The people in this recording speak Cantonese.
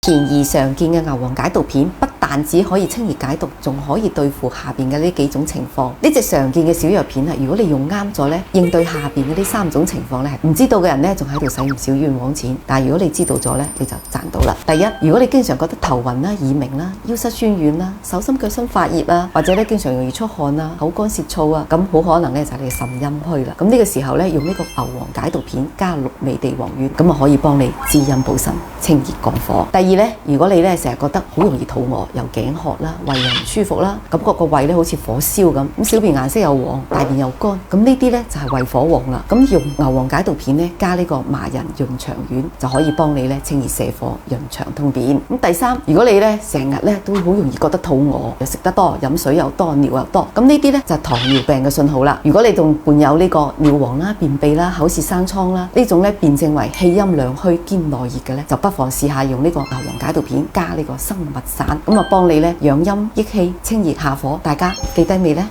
便宜常見嘅牛黃解毒片，不但只可以清熱解毒，仲可以對付下邊嘅呢幾種情況。呢隻常見嘅小藥片啊，如果你用啱咗咧，應對下邊嘅呢3種情況咧，唔知道嘅人咧仲喺度使唔少冤枉錢。但係如果你知道咗咧，你就賺到啦。第一，如果你經常覺得頭暈啦、耳鳴啦、腰膝酸軟啦、手心腳心發熱啊，或者咧經常容易出汗啊、口乾舌燥啊，咁好可能咧就係你嘅腎陰虛啦。咁呢個時候咧，用呢個牛黃解毒片加6味地黃丸，咁啊可以幫你滋陰補腎、清熱降火。第二咧，如果你咧成日覺得好容易肚餓、又頸渴啦、胃又唔舒服啦，感覺個胃咧好似火燒咁，小便顏色又黃，大便又乾，咁呢啲咧就係胃火旺啦。咁用牛黃解毒片咧加呢個麻仁潤腸丸，就可以幫你咧清熱瀉火、潤腸通便。咁第三，如果你咧成日咧都好容易覺得肚餓，又食得多，飲水又多，尿又多，咁呢啲咧就係糖尿病嘅信號啦。如果你仲伴有呢個尿黃啦、便秘啦、口舌生瘡啦，呢種咧辨證為氣陰兩虛兼內熱嘅咧，就不妨試下用呢個牛黃解毒片加呢個生物散，咁啊幫你咧養陰益氣、清熱下火。大家記低未呢？